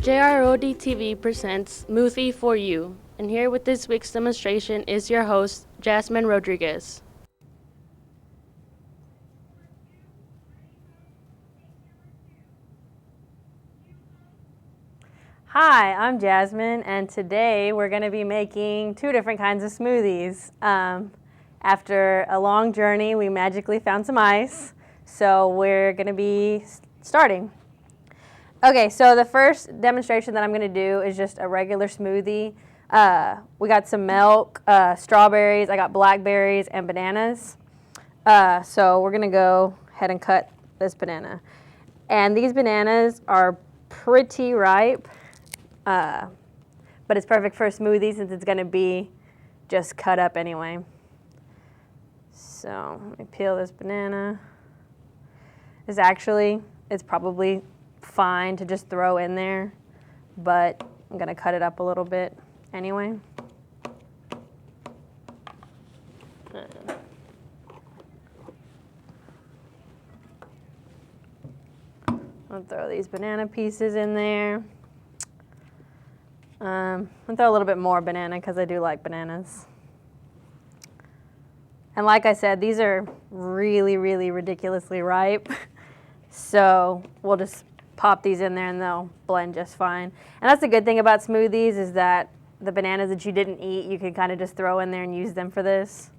JROD TV presents Smoothie For You, and here with this week's demonstration is your host, Jasmine Rodriguez. Hi, I'm Jasmine, and today we're going to be making two different kinds of smoothies. After a long journey, we magically found some ice, so we're going to be starting. Okay, so the first demonstration that I'm going to do is just a regular smoothie. We got some milk, strawberries, I got blackberries, and bananas. So we're going to go ahead and cut this banana. And these bananas are pretty ripe. But it's perfect for a smoothie since it's going to be just cut up anyway. So let me peel this banana. It's probably fine to just throw in there, but I'm going to cut it up a little bit anyway. I'll throw these banana pieces in there. I'll throw a little bit more banana because I do like bananas. And like I said, these are really, really ridiculously ripe. So we'll just pop these in there and they'll blend just fine. And that's the good thing about smoothies is that the bananas that you didn't eat, you can kind of just throw in there and use them for this.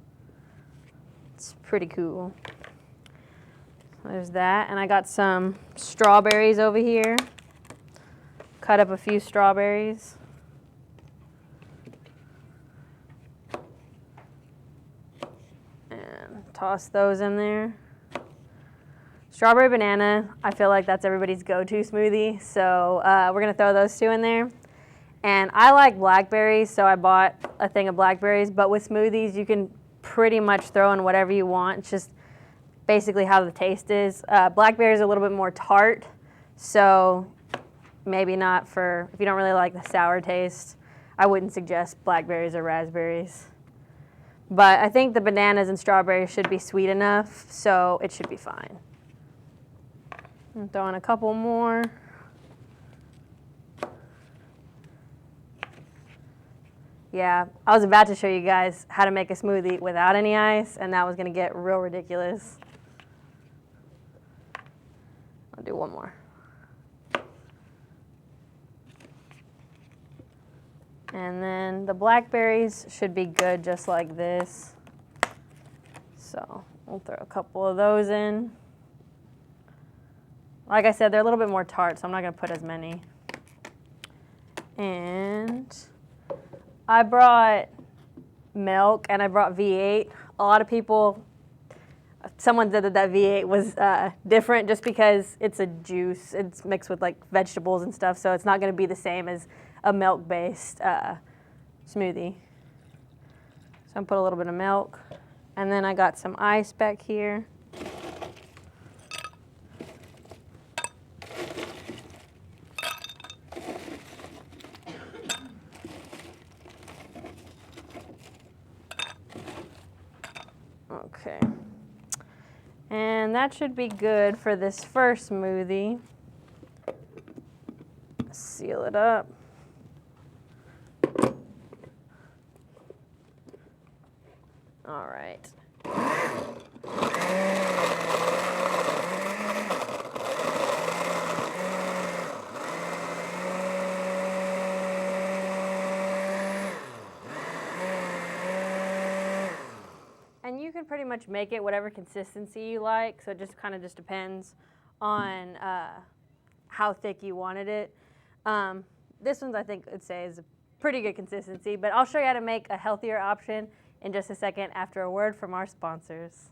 It's pretty cool. There's that. And I got some strawberries over here. Cut up a few strawberries. Toss those in there. Strawberry banana, I feel like that's everybody's go-to smoothie, so we're going to throw those two in there. And I like blackberries, so I bought a thing of blackberries, but with smoothies you can pretty much throw in whatever you want. It's just basically how the taste is. Blackberries are a little bit more tart, so maybe not for, if you don't really like the sour taste, I wouldn't suggest blackberries or raspberries. But I think the bananas and strawberries should be sweet enough, so it should be fine. I'm throwing a couple more. Yeah, I was about to show you guys how to make a smoothie without any ice, and that was going to get real ridiculous. I'll do one more. And then the blackberries should be good just like this. So we'll throw a couple of those in. Like I said, they're a little bit more tart, so I'm not going to put as many. And I brought milk and I brought V8. A lot of people, someone said that V8 was different just because it's a juice. It's mixed with like vegetables and stuff, so it's not going to be the same as a milk-based smoothie. So I'm put a little bit of milk, and then I got some ice back here. Okay, and that should be good for this first smoothie. Seal it up. All right. And you can pretty much make it whatever consistency you like, so it just kind of just depends on how thick you wanted it. This one's I think I'd say is a pretty good consistency, but I'll show you how to make a healthier option in just a second after a word from our sponsors.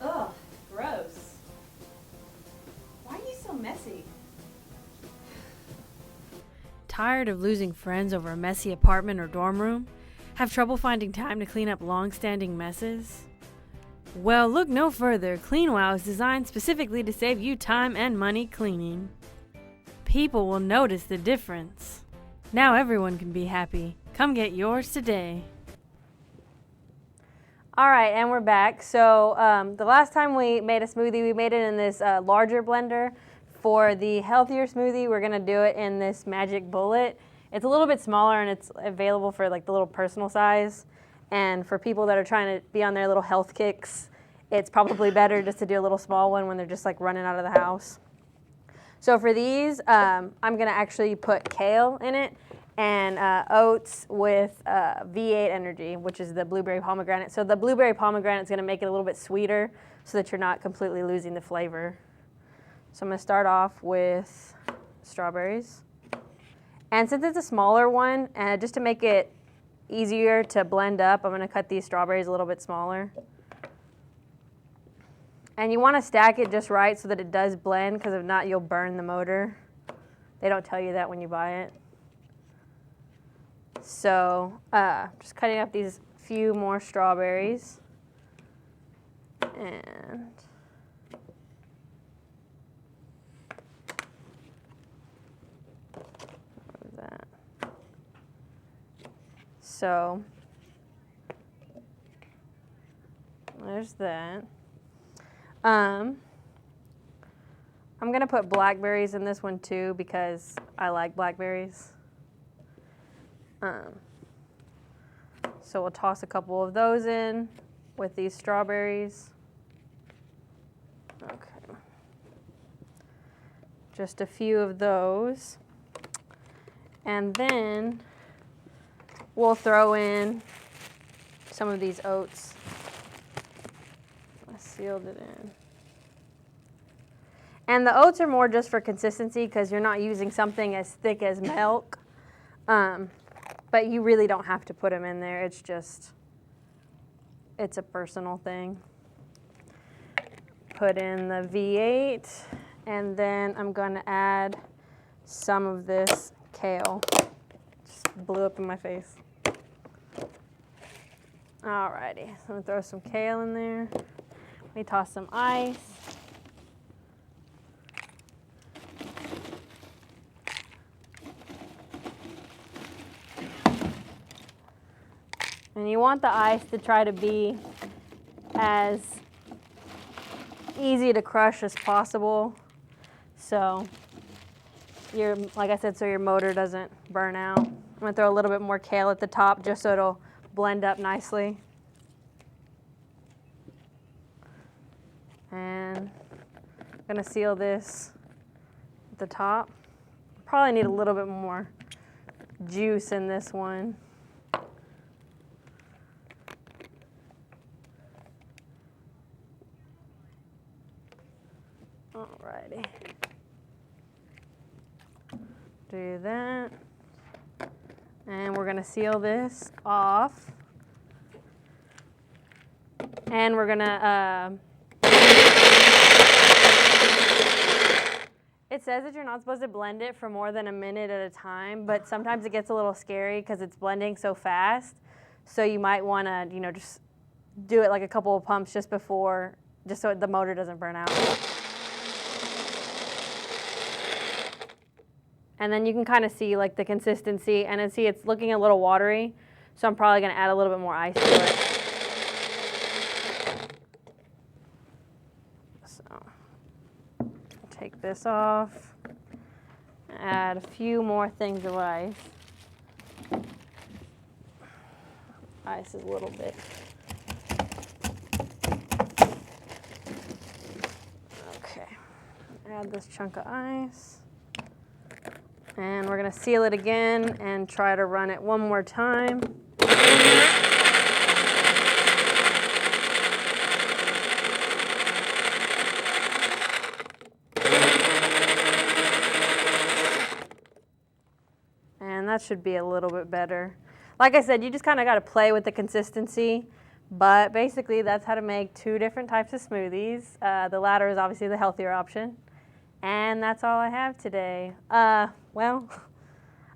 Ugh, gross. Why are you so messy? Tired of losing friends over a messy apartment or dorm room? Have trouble finding time to clean up long-standing messes? Well, look no further. CleanWow is designed specifically to save you time and money cleaning. People will notice the difference. Now everyone can be happy. Come get yours today. All right, and we're back. So the last time we made a smoothie, we made it in this larger blender. For the healthier smoothie, we're gonna do it in this Magic Bullet. It's a little bit smaller and it's available for like the little personal size. And for people that are trying to be on their little health kicks, it's probably better just to do a little small one when they're just like running out of the house. So for these, I'm gonna actually put kale in it and oats with V8 energy, which is the blueberry pomegranate. So the blueberry pomegranate is gonna make it a little bit sweeter so that you're not completely losing the flavor. So I'm gonna start off with strawberries. And since it's a smaller one, just to make it easier to blend up, I'm gonna cut these strawberries a little bit smaller. And you wanna stack it just right so that it does blend, because if not, you'll burn the motor. They don't tell you that when you buy it. So just cutting up these few more strawberries. And that. So there's that. I'm gonna put blackberries in this one too because I like blackberries. So we'll toss a couple of those in with these strawberries. Okay. Just a few of those. And then we'll throw in some of these oats. I sealed it in. And the oats are more just for consistency because you're not using something as thick as milk. But you really don't have to put them in there. It's just, it's a personal thing. Put in the V8, and then I'm gonna add some of this kale. Just blew up in my face. Alrighty, so I'm gonna throw some kale in there. Let me toss some ice. And you want the ice to try to be as easy to crush as possible. So like I said, so your motor doesn't burn out. I'm gonna throw a little bit more kale at the top just so it'll blend up nicely. And I'm gonna seal this at the top. Probably need a little bit more juice in this one. Alrighty. Do that. And we're gonna seal this off. And we're gonna, it says that you're not supposed to blend it for more than a minute at a time, but sometimes it gets a little scary because it's blending so fast. So you might wanna, just do it like a couple of pumps just before, just so the motor doesn't burn out. And then you can kind of see like the consistency, and then see it's looking a little watery, so I'm probably gonna add a little bit more ice to it. So take this off, add a few more things of ice. Ice is a little bit. Okay, add this chunk of ice. And we're gonna seal it again and try to run it one more time. And that should be a little bit better. Like I said, you just kind of got to play with the consistency, but basically that's how to make two different types of smoothies. The latter is obviously the healthier option. And that's all I have today. Well,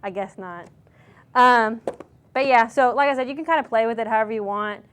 I guess not. But yeah, so like I said, you can kind of play with it however you want.